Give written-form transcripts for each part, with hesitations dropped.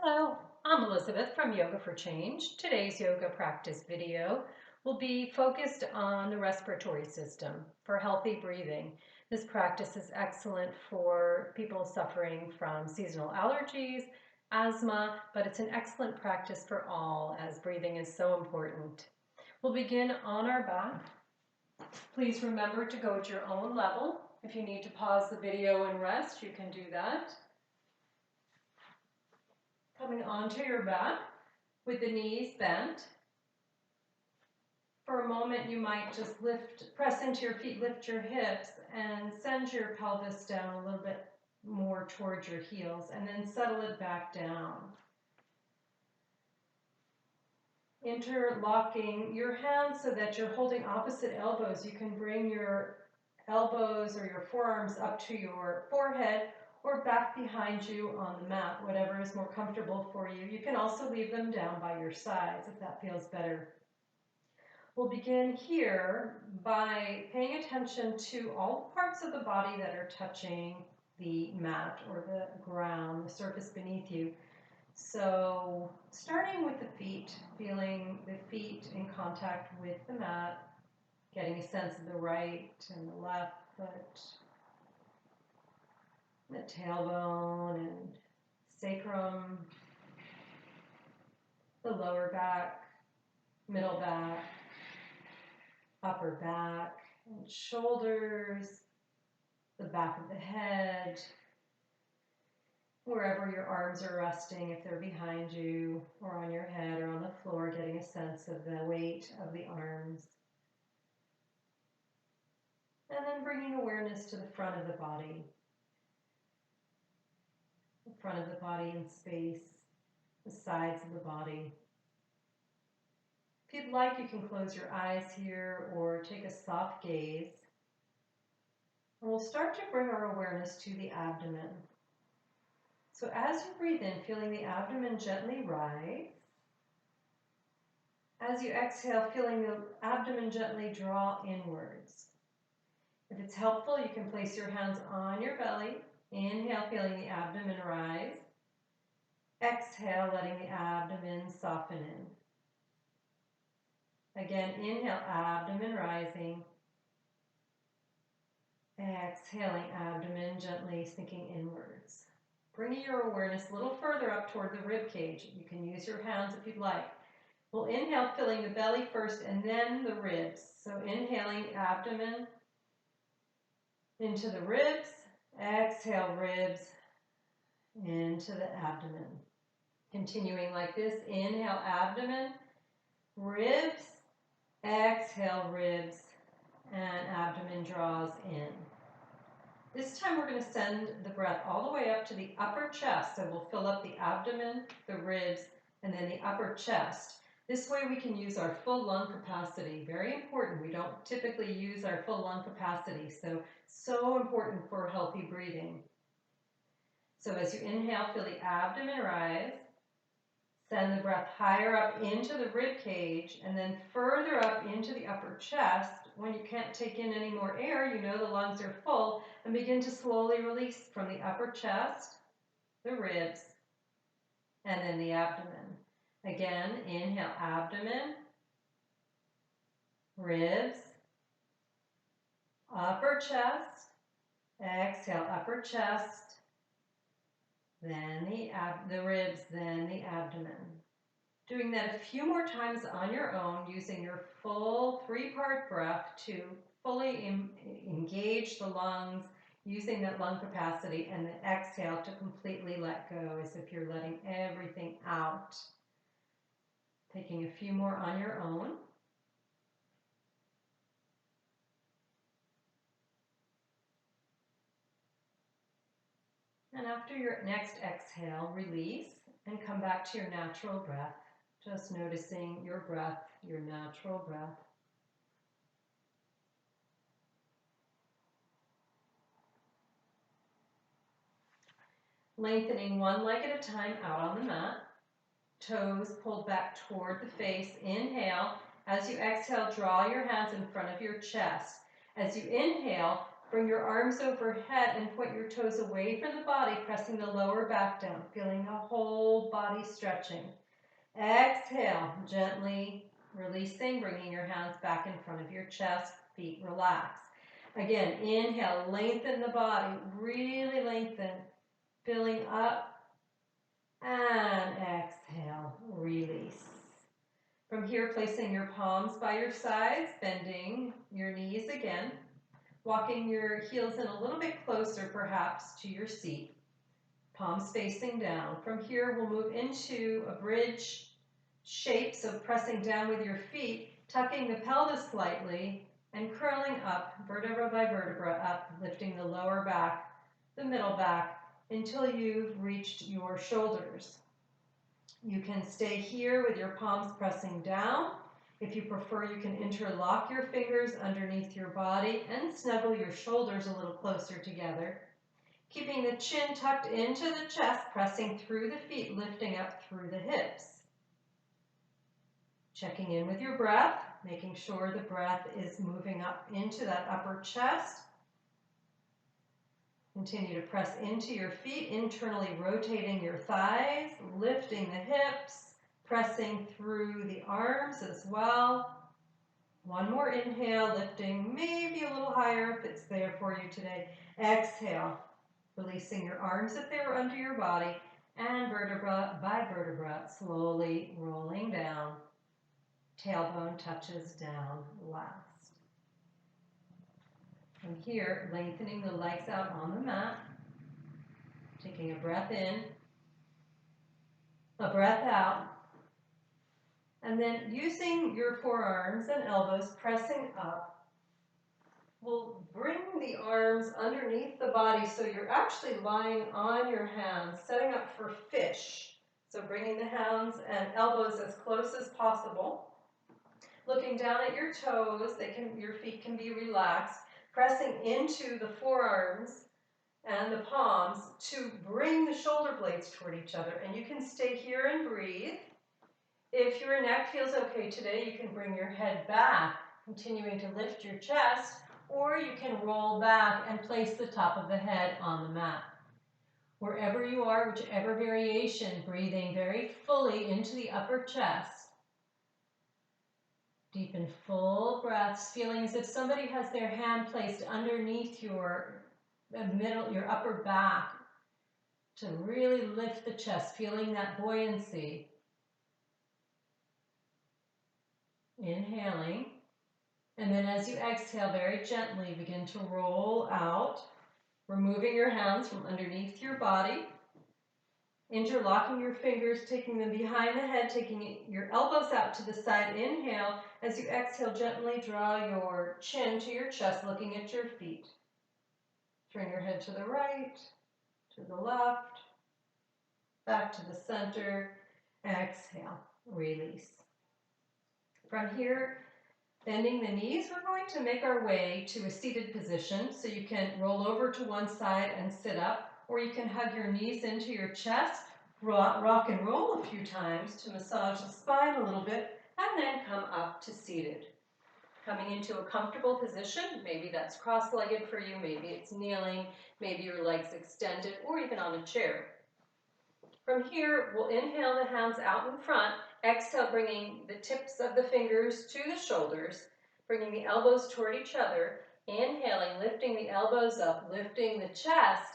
Hello, I'm Elizabeth from Yoga for Change. Today's yoga practice video will be focused on the respiratory system for healthy breathing. This practice is excellent for people suffering from seasonal allergies, asthma, but it's an excellent practice for all as breathing is so important. We'll begin on our back. Please remember to go at your own level. If you need to pause the video and rest, you can do that. Coming onto your back with the knees bent. For a moment, you might just press into your feet, lift your hips, and send your pelvis down a little bit more towards your heels, and then settle it back down. Interlocking your hands so that you're holding opposite elbows. You can bring your elbows or your forearms up to your forehead or back behind you on the mat, whatever is more comfortable for you. You can also leave them down by your sides if that feels better. We'll begin here by paying attention to all parts of the body that are touching the mat or the ground, the surface beneath you. So starting with the feet, feeling the feet in contact with the mat, getting a sense of the right and the left foot, the tailbone and sacrum, the lower back, middle back, upper back and shoulders, the back of the head, wherever your arms are resting, if they're behind you or on your head or on the floor, getting a sense of the weight of the arms. And then bringing awareness to the front of the body. The front of the body in space, the sides of the body. If you'd like, you can close your eyes here or take a soft gaze. And we'll start to bring our awareness to the abdomen. So as you breathe in, feeling the abdomen gently rise. As you exhale, feeling the abdomen gently draw inwards. If it's helpful, you can place your hands on your belly. Inhale, feeling the abdomen rise. Exhale, letting the abdomen soften in. Again, inhale, abdomen rising. Exhaling, abdomen gently sinking inwards. Bringing your awareness a little further up toward the rib cage. You can use your hands if you'd like. We'll inhale, filling the belly first and then the ribs. So inhaling, abdomen into the ribs. Exhale, ribs into the abdomen. Continuing like this, inhale, abdomen, ribs, exhale, ribs, and abdomen draws in. This time we're going to send the breath all the way up to the upper chest. So we'll fill up the abdomen, the ribs, and then the upper chest. This way we can use our full lung capacity. Very important. We don't typically use our full lung capacity. So important for healthy breathing. So as you inhale, feel the abdomen rise. Send the breath higher up into the rib cage and then further up into the upper chest. When you can't take in any more air, you know the lungs are full, and begin to slowly release from the upper chest, the ribs, and then the abdomen. Again, inhale, abdomen, ribs, upper chest, exhale, upper chest, then the ribs, then the abdomen. Doing that a few more times on your own, using your full three-part breath to fully engage the lungs, using that lung capacity, and then exhale to completely let go as if you're letting everything out. Taking a few more on your own. And after your next exhale, release and come back to your natural breath. Just noticing your breath, your natural breath. Lengthening one leg at a time out on the mat. Toes pulled back toward the face. Inhale. As you exhale, draw your hands in front of your chest. As you inhale, Bring your arms overhead and point your toes away from the body, pressing the lower back down, feeling the whole body stretching. Exhale, gently releasing, bringing your hands back in front of your chest, feet relax. Again, inhale, lengthen the body, really lengthen, filling up, and exhale, release. From here, placing your palms by your sides, bending your knees again, walking your heels in a little bit closer perhaps to your seat, palms facing down. From here, we'll move into a bridge shape, so pressing down with your feet, tucking the pelvis slightly, and curling up, vertebra by vertebra up, lifting the lower back, the middle back, until you've reached your shoulders. You can stay here with your palms pressing down. If you prefer, you can interlock your fingers underneath your body and snuggle your shoulders a little closer together. Keeping the chin tucked into the chest, pressing through the feet, lifting up through the hips. Checking in with your breath, making sure the breath is moving up into that upper chest. Continue to press into your feet, internally rotating your thighs, lifting the hips, pressing through the arms as well. One more inhale, lifting maybe a little higher if it's there for you today. Exhale, releasing your arms if they were under your body, and vertebra by vertebra, slowly rolling down. Tailbone touches down last. From here, lengthening the legs out on the mat, taking a breath in, a breath out, and then using your forearms and elbows, pressing up, we'll bring the arms underneath the body so you're actually lying on your hands, setting up for fish. So bringing the hands and elbows as close as possible. Looking down at your toes, your feet can be relaxed, pressing into the forearms and the palms to bring the shoulder blades toward each other. And you can stay here and breathe. If your neck feels okay today, you can bring your head back, continuing to lift your chest, or you can roll back and place the top of the head on the mat. Wherever you are, whichever variation, breathing very fully into the upper chest. Deep and full breaths, feeling as if somebody has their hand placed underneath your upper back to really lift the chest, feeling that buoyancy. Inhaling, and then as you exhale, very gently begin to roll out, removing your hands from underneath your body. Interlocking your fingers, taking them behind the head, taking your elbows out to the side. Inhale. As you exhale, gently draw your chin to your chest, looking at your feet. Turn your head to the right, to the left, back to the center. Exhale, release. From here, bending the knees, we're going to make our way to a seated position. So you can roll over to one side and sit up, or you can hug your knees into your chest, rock and roll a few times to massage the spine a little bit, and then come up to seated. Coming into a comfortable position, maybe that's cross-legged for you, maybe it's kneeling, maybe your legs extended, or even on a chair. From here, we'll inhale the hands out in front, exhale, bringing the tips of the fingers to the shoulders, bringing the elbows toward each other, inhaling, lifting the elbows up, lifting the chest,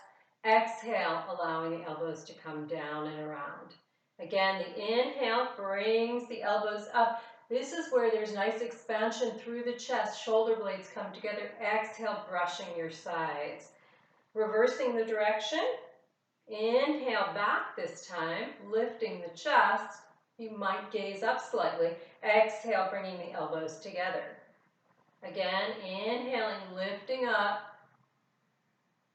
exhale, allowing the elbows to come down and around. Again, the inhale brings the elbows up. This is where there's nice expansion through the chest, shoulder blades come together, exhale, brushing your sides. Reversing the direction, inhale back this time, lifting the chest. You might gaze up slightly. Exhale, bringing the elbows together. Again, inhaling, lifting up,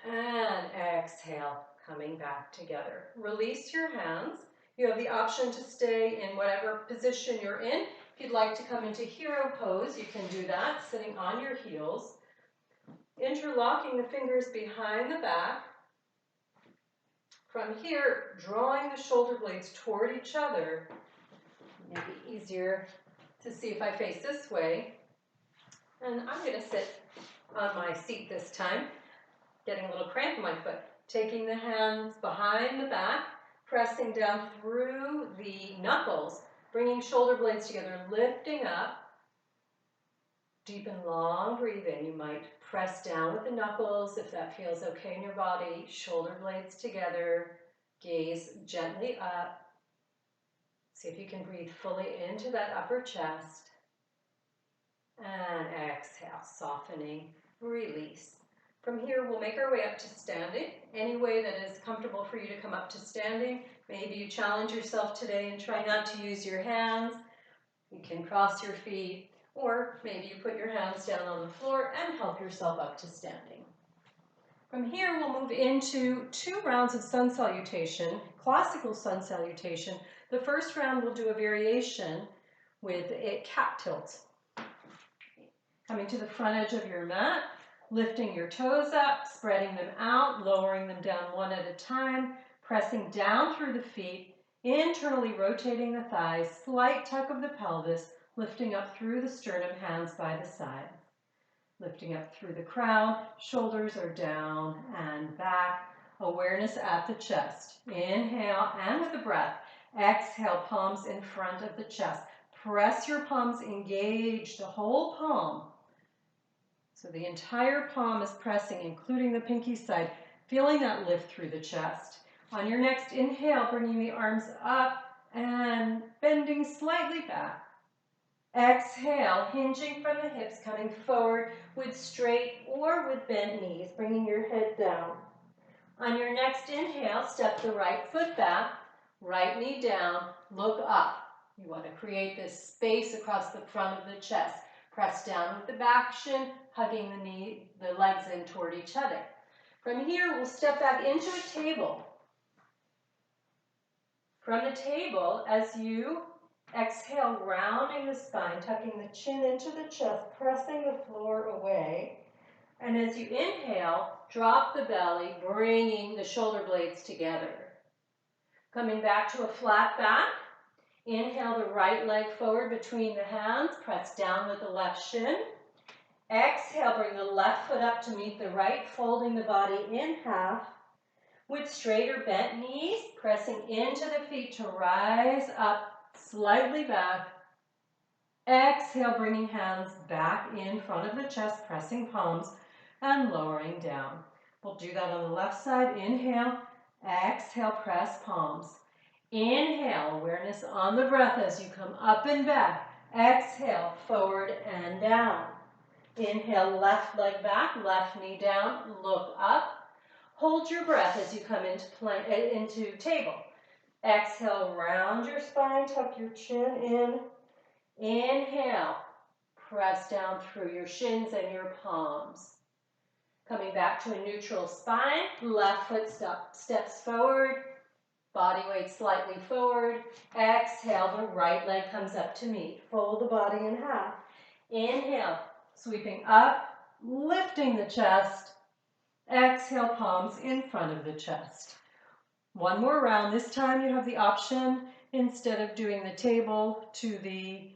and exhale, coming back together. Release your hands. You have the option to stay in whatever position you're in. If you'd like to come into hero pose, you can do that, sitting on your heels. Interlocking the fingers behind the back. From here, drawing the shoulder blades toward each other. Maybe easier to see if I face this way. And I'm going to sit on my seat this time, getting a little cramp in my foot. Taking the hands behind the back, pressing down through the knuckles, bringing shoulder blades together, lifting up. Deep and long breathe in. You might press down with the knuckles if that feels okay in your body. Shoulder blades together, gaze gently up. See if you can breathe fully into that upper chest. And exhale, softening, release. From here, we'll make our way up to standing. Any way that is comfortable for you to come up to standing. Maybe you challenge yourself today and try not to use your hands. You can cross your feet, or maybe you put your hands down on the floor and help yourself up to standing. From here, we'll move into 2 rounds of sun salutation, classical sun salutation. The first round, we'll do a variation with cat tilts. Coming to the front edge of your mat, lifting your toes up, spreading them out, lowering them down one at a time, pressing down through the feet, internally rotating the thighs, slight tuck of the pelvis, lifting up through the sternum, hands by the side. Lifting up through the crown, shoulders are down and back, awareness at the chest. Inhale, and with the breath, exhale, palms in front of the chest. Press your palms, engage the whole palm. So the entire palm is pressing, including the pinky side, feeling that lift through the chest. On your next inhale, bringing the arms up and bending slightly back. Exhale, hinging from the hips, coming forward with straight or with bent knees, bringing your head down. On your next inhale, step the right foot back, right knee down, look up. You want to create this space across the front of the chest. Press down with the back shin, hugging the legs in toward each other. From here, we'll step back into a table. From the table, as you exhale, rounding the spine, tucking the chin into the chest, pressing the floor away. And as you inhale, drop the belly, bringing the shoulder blades together. Coming back to a flat back. Inhale the right leg forward between the hands, press down with the left shin. Exhale, bring the left foot up to meet the right, folding the body in half. With straight or bent knees, pressing into the feet to rise up, slightly back. Exhale, bringing hands back in front of the chest, pressing palms and lowering down. We'll do that on the left side. Inhale, exhale, press palms. Inhale, awareness on the breath as you come up and back. Exhale, forward and down. Inhale, left leg back, left knee down, look up. Hold your breath as you come into table. Exhale, round your spine, tuck your chin in. Inhale, press down through your shins and your palms. Coming back to a neutral spine, left foot steps forward. Body weight slightly forward. Exhale, the right leg comes up to meet. Fold the body in half. Inhale, sweeping up, lifting the chest. Exhale, palms in front of the chest. One more round. This time you have the option, instead of doing the table to the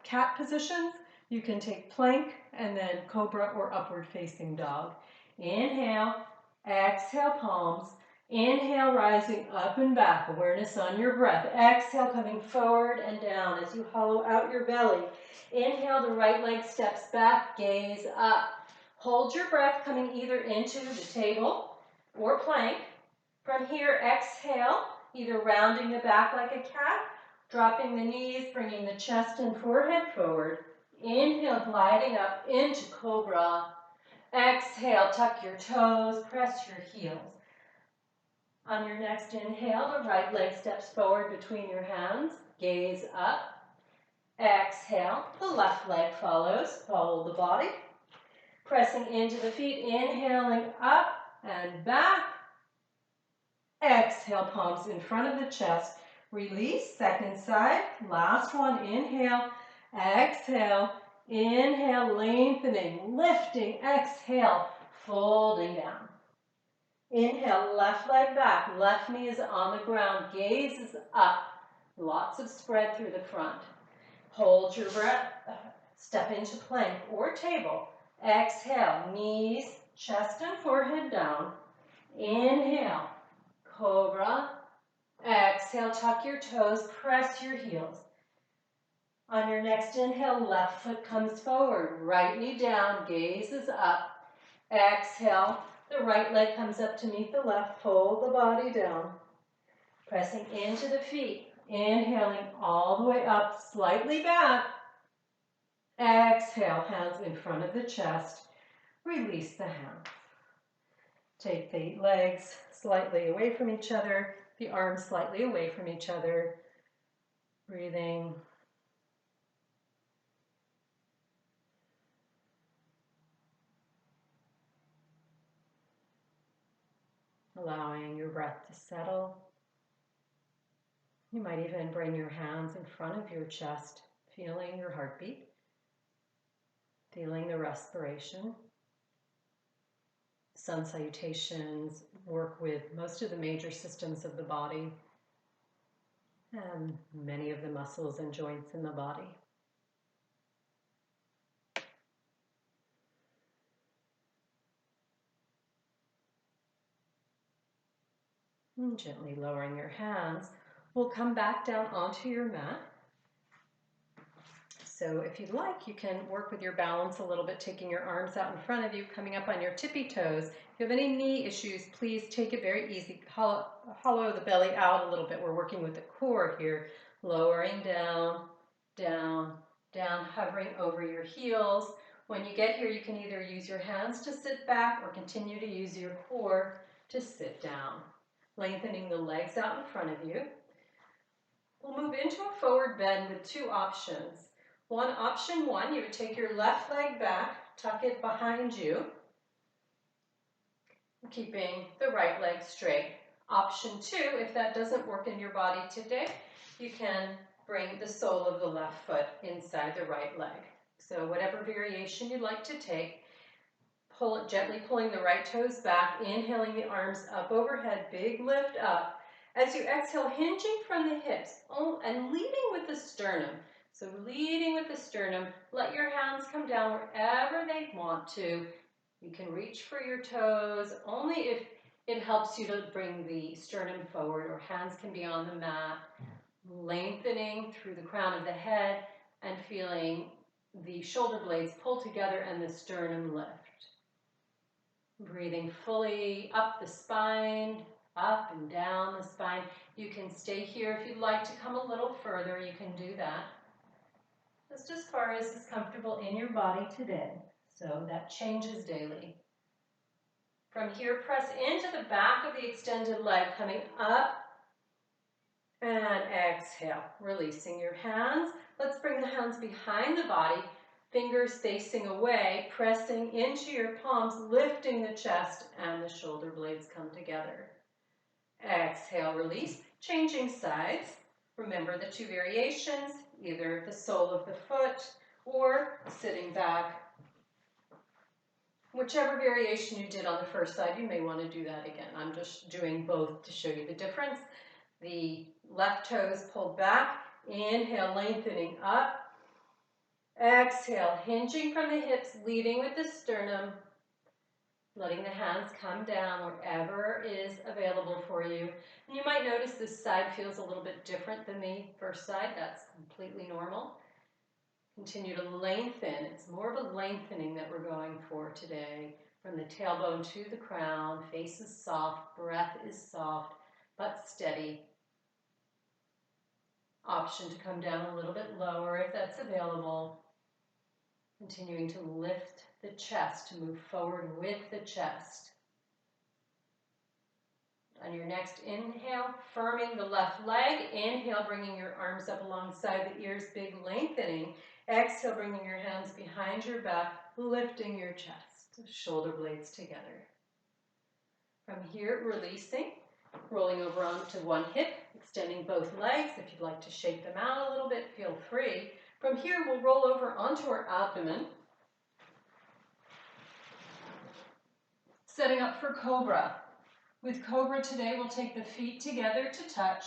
cat position, you can take plank and then cobra or upward facing dog. Inhale, exhale, palms. Inhale, rising up and back, awareness on your breath. Exhale, coming forward and down as you hollow out your belly. Inhale, the right leg steps back, gaze up. Hold your breath, coming either into the table or plank. From here, exhale, either rounding the back like a cat, dropping the knees, bringing the chest and forehead forward. Inhale, gliding up into cobra. Exhale, tuck your toes, press your heels. On your next inhale, the right leg steps forward between your hands, gaze up. Exhale, the left leg follows, follow the body. Pressing into the feet, inhaling up and back. Exhale, palms in front of the chest. Release, second side, last one, inhale, exhale, inhale, lengthening, lifting, exhale, folding down. Inhale, left leg back, left knee is on the ground, gaze is up. Lots of spread through the front. Hold your breath, step into plank or table. Exhale, knees, chest and forehead down. Inhale, cobra. Exhale, tuck your toes, press your heels. On your next inhale, left foot comes forward, right knee down, gaze is up. Exhale, the right leg comes up to meet the left, pull the body down. Pressing into the feet, inhaling all the way up, slightly back. Exhale, hands in front of the chest, release the hands. Take the legs slightly away from each other, the arms slightly away from each other. Breathing. Allowing your breath to settle. You might even bring your hands in front of your chest, feeling your heartbeat, feeling the respiration. Sun salutations work with most of the major systems of the body and many of the muscles and joints in the body. And gently lowering your hands, we'll come back down onto your mat. So if you'd like, you can work with your balance a little bit, taking your arms out in front of you, coming up on your tippy toes. If you have any knee issues, please take it very easy. Hollow the belly out a little bit. We're working with the core here. Lowering down, down, down, hovering over your heels. When you get here, you can either use your hands to sit back or continue to use your core to sit down. Lengthening the legs out in front of you. We'll move into a forward bend with two options. Option one, you would take your left leg back, tuck it behind you, keeping the right leg straight. Option two, if that doesn't work in your body today, you can bring the sole of the left foot inside the right leg. So whatever variation you'd like to take, pull it gently, pulling the right toes back, inhaling the arms up overhead, big lift up. As you exhale, hinging from the hips and leading with the sternum. So leading with the sternum, let your hands come down wherever they want to. You can reach for your toes only if it helps you to bring the sternum forward, or hands can be on the mat, lengthening through the crown of the head and feeling the shoulder blades pull together and the sternum lift. Breathing fully up the spine, up and down the spine. You can stay here if you'd like to come a little further, you can do that. Just as far as is comfortable in your body today. So that changes daily. From here, press into the back of the extended leg, coming up and exhale, releasing your hands. Let's bring the hands behind the body, fingers facing away, pressing into your palms, lifting the chest and the shoulder blades come together. Exhale, release, changing sides. Remember the two variations, either the sole of the foot or sitting back. Whichever variation you did on the first side, you may want to do that again. I'm just doing both to show you the difference. The left toes pulled back, inhale, lengthening up. Exhale, hinging from the hips, leading with the sternum, letting the hands come down wherever is available for you. And you might notice this side feels a little bit different than the first side. That's completely normal. Continue to lengthen. It's more of a lengthening that we're going for today. From the tailbone to the crown, face is soft, breath is soft, but steady. Option to come down a little bit lower if that's available. Continuing to lift the chest, to move forward with the chest. On your next inhale, firming the left leg. Inhale, bringing your arms up alongside the ears, big lengthening. Exhale, bringing your hands behind your back, lifting your chest, shoulder blades together. From here, releasing, rolling over onto one hip, extending both legs. If you'd like to shake them out a little bit, feel free. From here, we'll roll over onto our abdomen, setting up for Cobra. With Cobra today, we'll take the feet together to touch,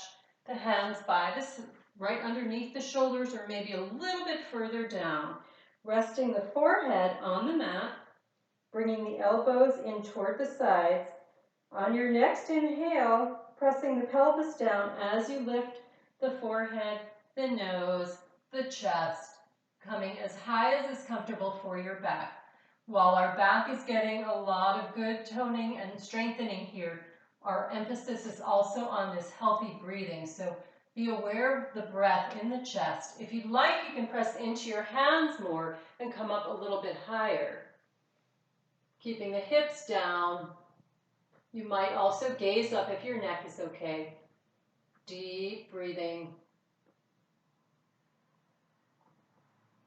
the hands by right underneath the shoulders or maybe a little bit further down, resting the forehead on the mat, bringing the elbows in toward the sides. On your next inhale, pressing the pelvis down as you lift the forehead, the nose, the chest, coming as high as is comfortable for your back. While our back is getting a lot of good toning and strengthening here, our emphasis is also on this healthy breathing. So be aware of the breath in the chest. If you'd like, you can press into your hands more and come up a little bit higher. Keeping the hips down. You might also gaze up if your neck is okay. Deep breathing.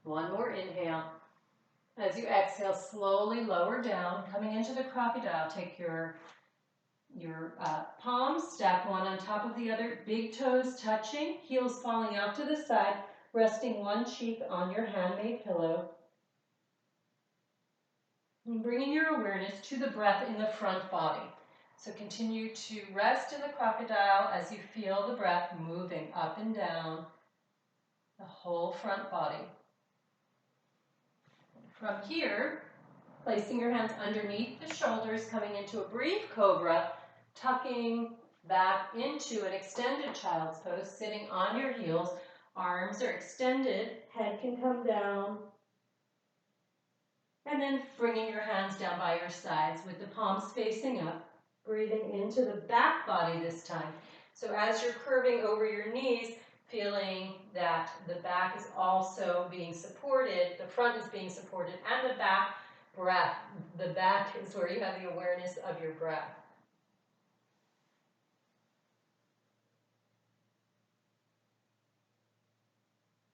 One more inhale. As you exhale, slowly lower down, coming into the crocodile. Take your palms, stack one on top of the other, big toes touching, heels falling out to the side, resting one cheek on your handmade pillow. And bringing your awareness to the breath in the front body. So continue to rest in the crocodile as you feel the breath moving up and down the whole front body. From here, placing your hands underneath the shoulders, coming into a brief cobra, tucking back into an extended child's pose, sitting on your heels. Arms are extended, head can come down. And then bringing your hands down by your sides with the palms facing up. Breathing into the back body this time. So as you're curving over your knees, feeling that the back is also being supported, the front is being supported, and the back breath. The back is where you have the awareness of your breath.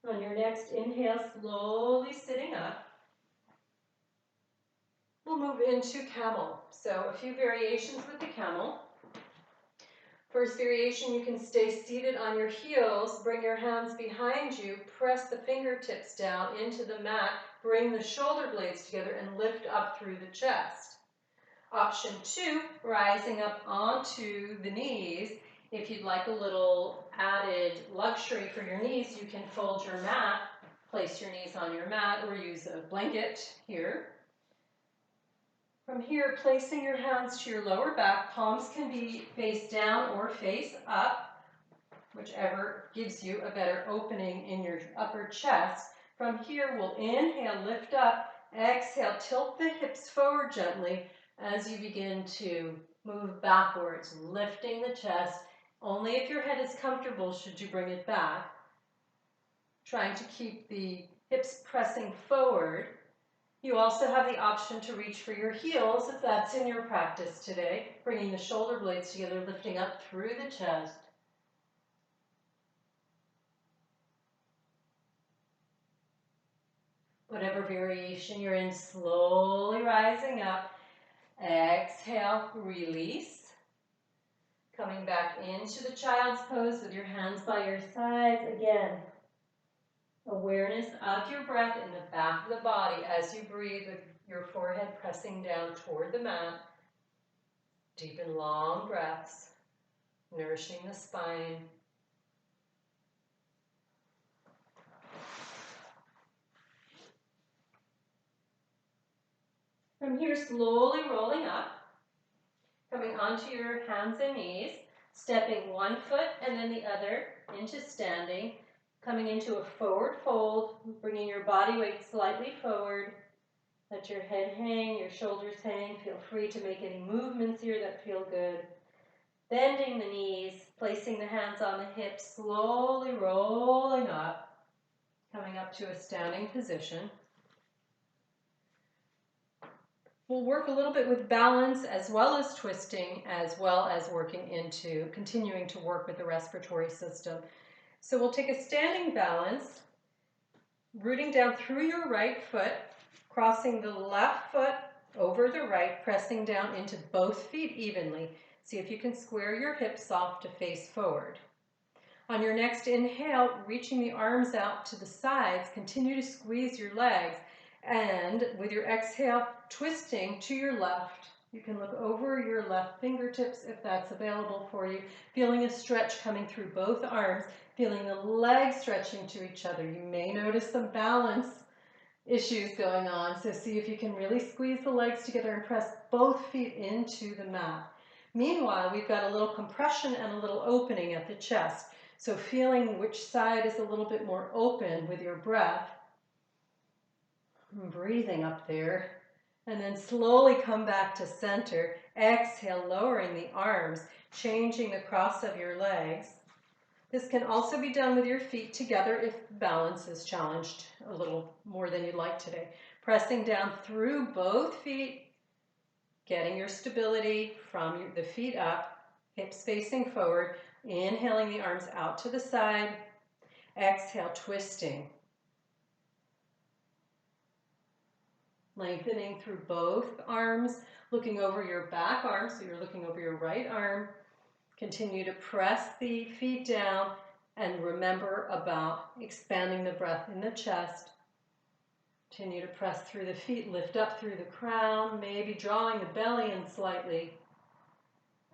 On your next inhale, slowly sitting up. We'll move into camel. So a few variations with the camel. First variation, you can stay seated on your heels, bring your hands behind you, press the fingertips down into the mat, bring the shoulder blades together and lift up through the chest. Option 2, rising up onto the knees. If you'd like a little added luxury for your knees, you can fold your mat, place your knees on your mat, or use a blanket here. From here, placing your hands to your lower back, palms can be face down or face up, whichever gives you a better opening in your upper chest. From here, we'll inhale, lift up, exhale, tilt the hips forward gently as you begin to move backwards, lifting the chest. Only if your head is comfortable should you bring it back. Trying to keep the hips pressing forward. You also have the option to reach for your heels if that's in your practice today, bringing the shoulder blades together, lifting up through the chest. Whatever variation you're in, slowly rising up. Exhale, release. Coming back into the child's pose with your hands by your sides. Again, awareness of your breath in the back of the body as you breathe with your forehead pressing down toward the mat. Deep and long breaths, nourishing the spine. From here, slowly rolling up, coming onto your hands and knees, stepping one foot and then the other into standing, coming into a forward fold, bringing your body weight slightly forward. Let your head hang, your shoulders hang. Feel free to make any movements here that feel good. Bending the knees, placing the hands on the hips, slowly rolling up, coming up to a standing position. We'll work a little bit with balance as well as twisting, as well as continuing to work with the respiratory system. So we'll take a standing balance, rooting down through your right foot, crossing the left foot over the right, pressing down into both feet evenly. See if you can square your hips off to face forward. On your next inhale, reaching the arms out to the sides, continue to squeeze your legs. And with your exhale, twisting to your left. You can look over your left fingertips if that's available for you. Feeling a stretch coming through both arms, feeling the legs stretching to each other. You may notice some balance issues going on. So see if you can really squeeze the legs together and press both feet into the mat. Meanwhile, we've got a little compression and a little opening at the chest. So feeling which side is a little bit more open with your breath. Breathing up there. And then slowly come back to center. Exhale, lowering the arms, changing the cross of your legs. This can also be done with your feet together if balance is challenged a little more than you'd like today. Pressing down through both feet, getting your stability from the feet up, hips facing forward, inhaling the arms out to the side. Exhale, twisting. Lengthening through both arms, looking over your back arm, so you're looking over your right arm. Continue to press the feet down and remember about expanding the breath in the chest. Continue to press through the feet, lift up through the crown, maybe drawing the belly in slightly.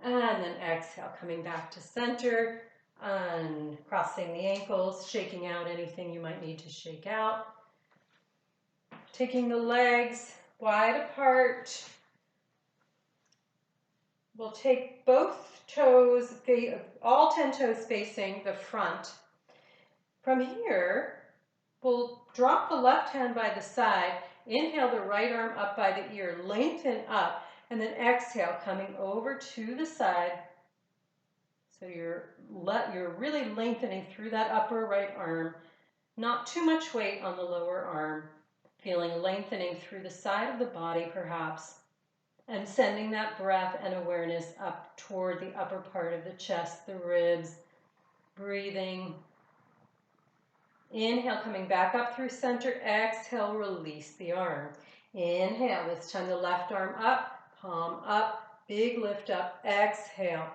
And then exhale, coming back to center, uncrossing the ankles, shaking out anything you might need to shake out. Taking the legs wide apart. We'll take both toes, all 10 toes facing the front. From here, we'll drop the left hand by the side, inhale the right arm up by the ear, lengthen up, and then exhale, coming over to the side. So you're really lengthening through that upper right arm, not too much weight on the lower arm, feeling lengthening through the side of the body perhaps. And sending that breath and awareness up toward the upper part of the chest, the ribs. Breathing. Inhale, coming back up through center. Exhale, release the arm. Inhale, this time the left arm up, palm up, big lift up. Exhale,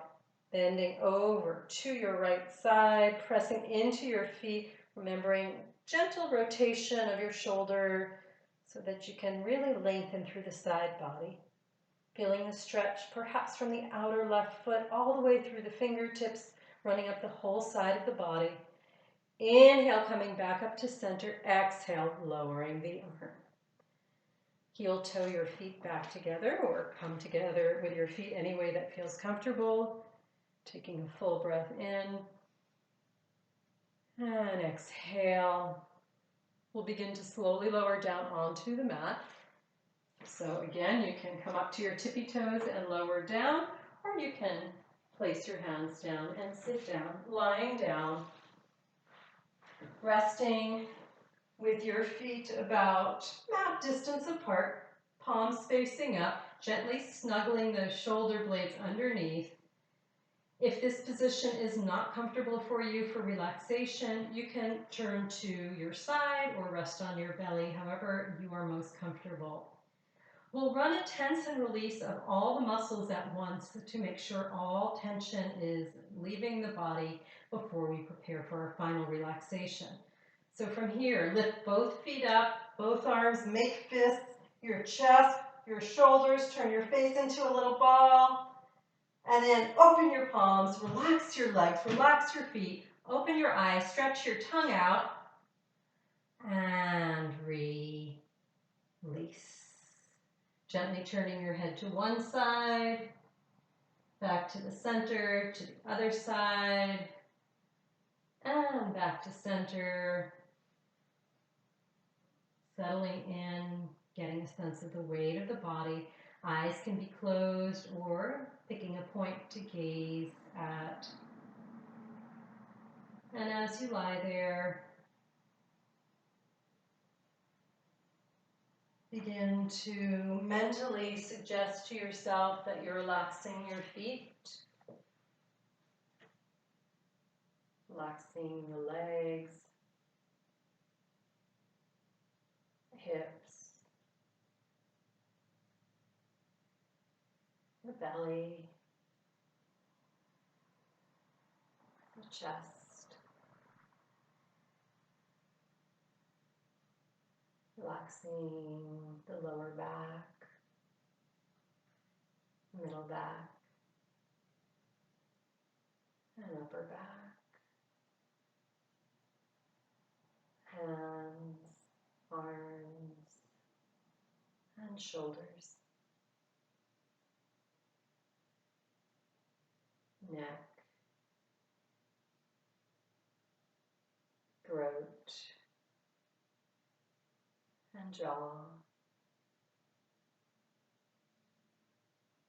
bending over to your right side, pressing into your feet, remembering gentle rotation of your shoulder so that you can really lengthen through the side body. Feeling the stretch perhaps from the outer left foot all the way through the fingertips, running up the whole side of the body. Inhale, coming back up to center. Exhale, lowering the arm. Heel toe your feet back together or come together with your feet any way that feels comfortable. Taking a full breath in. And exhale. We'll begin to slowly lower down onto the mat. So again, you can come up to your tippy toes and lower down, or you can place your hands down and sit down, lying down, resting with your feet about mat distance apart, palms facing up, gently snuggling the shoulder blades underneath. If this position is not comfortable for you for relaxation, you can turn to your side or rest on your belly, however you are most comfortable. We'll run a tense and release of all the muscles at once to make sure all tension is leaving the body before we prepare for our final relaxation. So from here, lift both feet up, both arms, make fists, your chest, your shoulders, turn your face into a little ball, and then open your palms, relax your legs, relax your feet, open your eyes, stretch your tongue out, and release. Gently turning your head to one side, back to the center, to the other side, and back to center. Settling in, getting a sense of the weight of the body. Eyes can be closed or picking a point to gaze at. And as you lie there, begin to mentally suggest to yourself that you're relaxing your feet, relaxing the legs, hips, the belly, the chest, relaxing the lower back, middle back, and upper back, hands, arms, and shoulders, neck, throat, and jaw.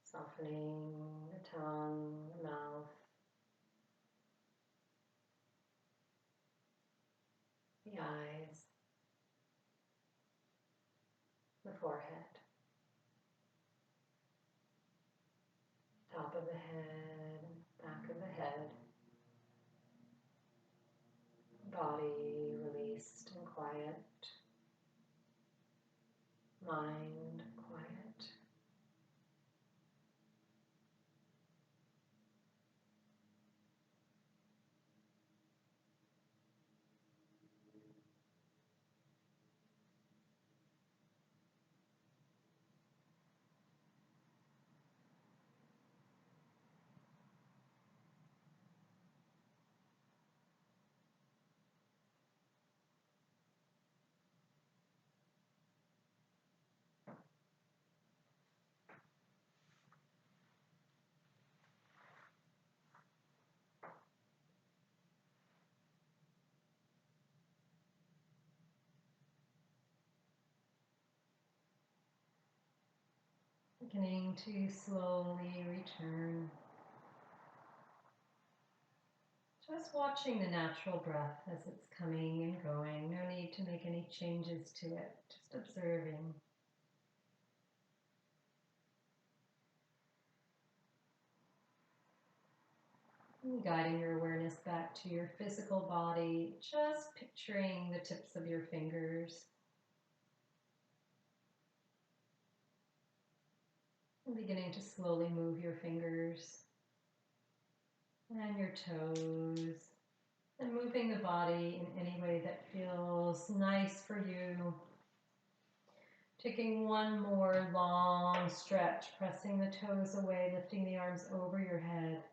Softening the tongue, the mouth, the eyes, the forehead, top of the head, back of the head, body released and quiet, mind quiet. Beginning to slowly return. Just watching the natural breath as it's coming and going. No need to make any changes to it. Just observing. And guiding your awareness back to your physical body. Just picturing the tips of your fingers. And beginning to slowly move your fingers and your toes, and moving the body in any way that feels nice for you. Taking one more long stretch, pressing the toes away, lifting the arms over your head.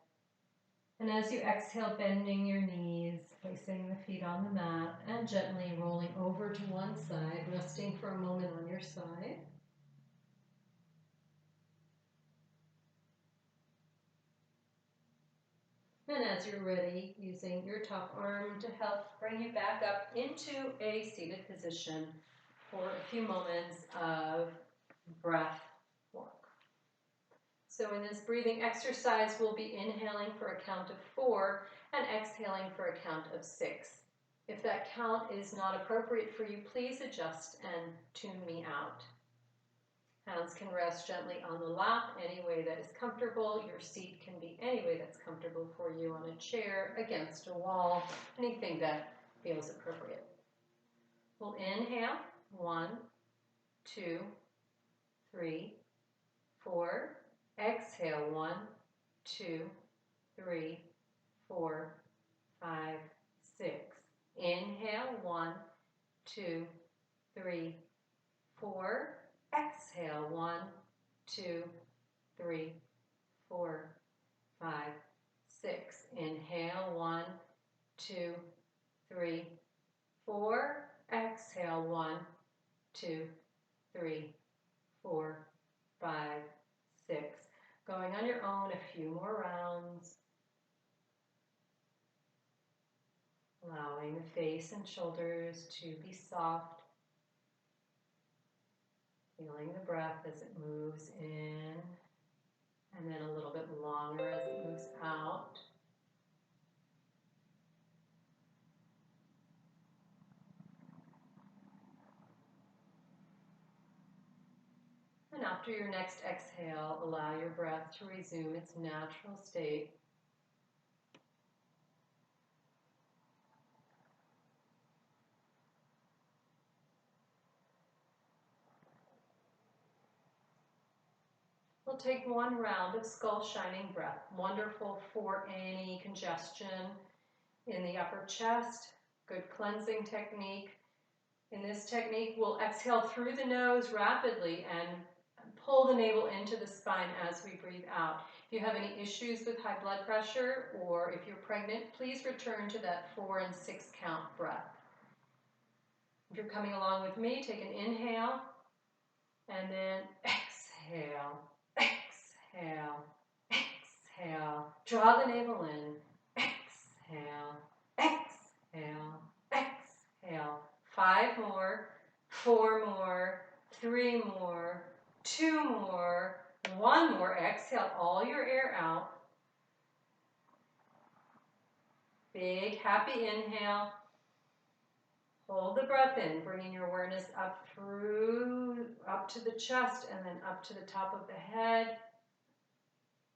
And as you exhale, bending your knees, placing the feet on the mat, and gently rolling over to one side, resting for a moment on your side. And as you're ready, using your top arm to help bring you back up into a seated position for a few moments of breath work. So in this breathing exercise, we'll be inhaling for a count of 4 and exhaling for a count of 6. If that count is not appropriate for you, please adjust and tune me out. Hands can rest gently on the lap, any way that is comfortable. Your seat can be any way that's comfortable for you, on a chair, against a wall, anything that feels appropriate. We'll inhale, 1, 2, 3, 4. Exhale, 1, 2, 3, 4, 5, 6. Inhale, 1, 2, 3, 4. Exhale, 1, 2, 3, 4, 5, 6. Inhale, 1, 2, 3, 4. Exhale, 1, 2, 3, 4, 5, 6. Going on your own, a few more rounds. Allowing the face and shoulders to be soft. Feeling the breath as it moves in, and then a little bit longer as it moves out. And after your next exhale, allow your breath to resume its natural state. We'll take one round of skull shining breath. Wonderful for any congestion in the upper chest. Good cleansing technique. In this technique, we'll exhale through the nose rapidly and pull the navel into the spine as we breathe out. If you have any issues with high blood pressure, or if you're pregnant, please return to that 4 and 6 count breath. If you're coming along with me, take an inhale And then exhale, exhale, exhale. Draw the navel in. Exhale, exhale, exhale. 5 more, 4 more, 3 more, 2 more, 1 more. Exhale all your air out. Big, happy inhale. Hold the breath in, bringing your awareness up to the chest and then up to the top of the head.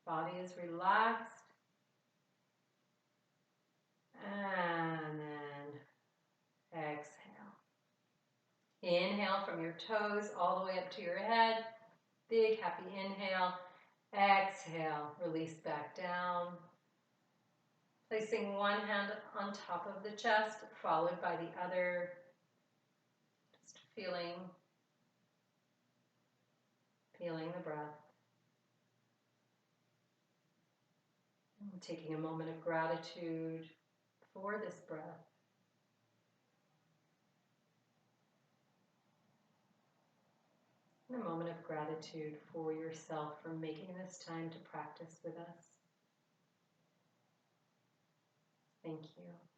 Body is relaxed. And then exhale. Inhale from your toes all the way up to your head. Big, happy inhale. Exhale, release back down. Placing one hand on top of the chest, followed by the other. Just feeling the breath. And taking a moment of gratitude for this breath. And a moment of gratitude for yourself for making this time to practice with us. Thank you.